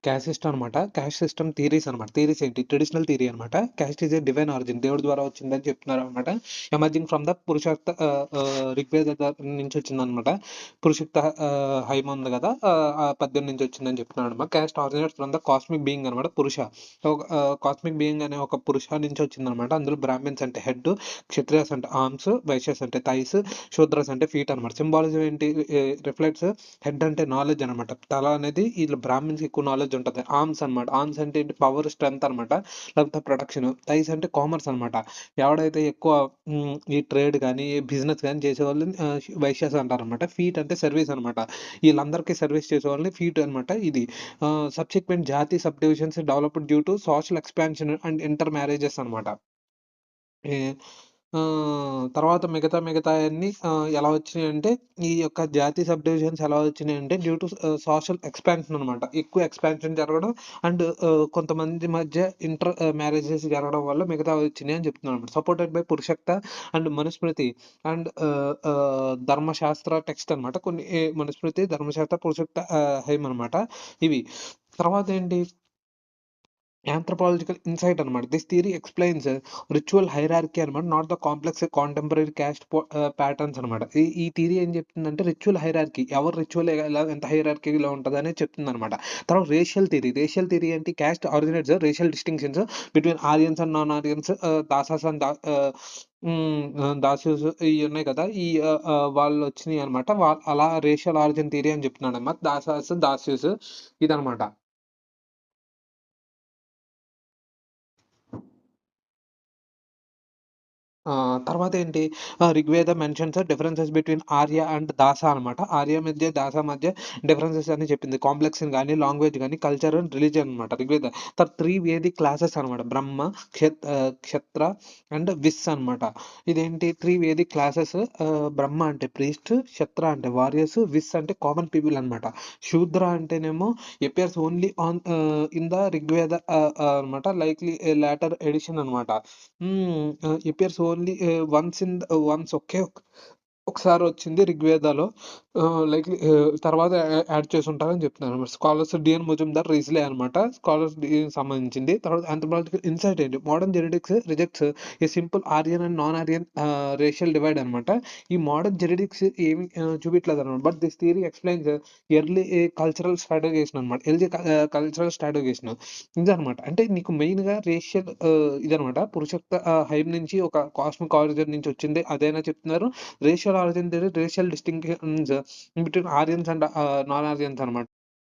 Caste system అనమాట. Caste system theories అనమాట. Theories ఏంటి? ట్రెడిషనల్ థియరీ అనమాట. Caste is a divine origin. దేవుడి ద్వారా వచ్చిందని చెప్తున్నారనమాట. ఎమర్జింగ్ ఫ్రమ్ ద పురుషోక్త ఋగ్వేద నుంచి వచ్చిందనమాట. పురుషోక్త హైమ ఉంది కదా! ఆ పద్యం నుంచి వచ్చిందని చెప్తున్నాడనమాట. Caste originates from the cosmic being అనమాట. పురుష. ఒక కాస్మిక్ బీయింగ్ అనే ఒక పురుష నుంచి వచ్చిందనమాట. అందులో బ్రాహ్మిన్స్ అంటే హెడ్, క్షత్రియాస్ అంటే ఆర్మ్స్, వైశ్యాస్ అంటే థైస్, శూద్రస్ అంటే ఫీట్ అనమాట. సింబాలిజం ఏంటి? రిఫ్లెక్ట్స్ హెడ్ అంటే నాలెడ్జ్ అనమాట. తల అనేది వీళ్ళు బ్రాహ్మిన్స్ ఎక్కువ నాలెడ్జ్ ఉంటది. ఆర్మ్స్ అనమాట. ఆర్మ్స్ అంటే ఏంటి? పవర్, స్ట్రెంత్ అనమాట. లేకపోతే ప్రొడక్షన్. థైస్ అంటే కామర్స్ అనమాట. ఎవడైతే ఎక్కువ ఈ ట్రేడ్ గాని, బిజినెస్ గాని చేసేవాళ్ళని వైశ్యాస్ అంటారనమాట. ఫీట్ అంటే సర్వీస్ అనమాట. వీళ్ళందరికీ సర్వీస్ చేసేవాళ్ళని ఫీట్ అనమాట. ఇది సబ్సిక్వెంట్ జాతి sub divisions developed due to social expansion and inter marriages అనమాట. ఏ తర్వాత మిగతాయన్నీ ఎలా వచ్చినాయంటే, ఈ యొక్క జాతి సబ్ డివిజన్స్ ఎలా వచ్చినాయంటే డ్యూ టు సోషల్ ఎక్స్‌పాన్షన్ అనమాట. ఎక్కువ ఎక్స్‌పాన్షన్ జరగడం అండ్ కొంతమంది మధ్య ఇంటర్ మ్యారేజెస్ జరగడం వల్ల మిగతావి వచ్చినాయి అని చెప్తున్నానన్నమాట. Supported by Purushokta and Manusmriti and Dharmashastra text అనమాట. కొన్ని మనుస్మృతి, ధర్మశాస్త్ర, పురుషోక్త హైమ్ అనమాట ఇవి. తర్వాతేంటి? ఆంథ్రోపాలజికల్ ఇన్సైట్ అనమాట. This theory explains ritual hierarchy అనమాట. Not the complex contemporary caste patterns అనమాట. ఈ ఈ థియరీ ఏం చెప్తుందంటే రిచువల్ హైరార్కీ. ఎవరి రిచువల్ ఎలా ఎంత హైరార్కీలో ఉంటదనేది చెప్తుందనమాట. తర్వాత రేషియల్ థియరీ. రేషియల్ థియరీ ఏంటి? Caste originates racial distinctions between Aryans and non Aryans, Dasas and Dasis ఇయి ఉన్నాయి కదా! ఈ వాళ్ళొచ్చినియి అనమాట. అలా రేషియల్ ఆరిజిన్ థియరీ అని చెప్తున్నాడనమాట. దాసాస్, దాసీస్ ఇదనమాట. తర్వాతేంటి? Rigveda mentions differences between Arya and Dasa అనమాట. ఆర్య మధ్య, దాస మధ్య డిఫరెన్సెస్ అన్ని చెప్పింది. కాంప్లెక్స్ గాని, లాంగ్వేజ్ గాని, కల్చర్ అండ్ రిలిజియన్ అనమాట. ఋగ్వేద. 3 వేదిక్ క్లాసెస్ అనమాట. బ్రహ్మ, క్షత్ర అండ్ విస్ అనమాట. ఇదేంటి? 3 వేదిక్ క్లాసెస్. బ్రహ్మ అంటే ప్రీస్ట్, క్షత్ర అంటే వారియర్స్, విస్ అంటే కామన్ పీపుల్ అనమాట. శూద్ర అంటేనేమో appears only on in the Rigveda అనమాట. లైక్లీ లాటర్ ఎడిషన్ అనమాట. అపియర్స్ ఓన్లీ వన్స్ ఒకసారొచ్చింది ఋగ్వేదాలో. లైక్లీ తర్వాత యాడ్ చేసుంటారని చెప్తున్నారనమాట. స్కాలర్స్ డిఎన్ ముజుందార్, రిజ్లే అనమాట. స్కాలర్స్ దీనికి సంబంధించింది. తర్వాత ఆంథ్రోపాలజికల్ ఇన్సైట్ ఏంటి? Modern genetics rejects a simple Aryan and non Aryan racial divide అనమాట. ఈ మోడర్న్ జెనెటిక్స్ ఏమి చూపియట్లేదనమాట. But this theory explains early cultural stratification అనమాట. కల్చరల్ స్ట్రాటగేషన్ ఇదనమాట. అంటే నీకు మెయిన్‌గా రేషియల్ ఇదనమాట. పురుషోక్త హైమ్ నుంచి ఒక కాస్మిక్ ఆరిజిన్ నుంచి వచ్చింది అదేనా చెప్తున్నారు. Racial origin theory racial distinctions between ఆరియన్స్ and non ఆరియన్స్ అనమాట.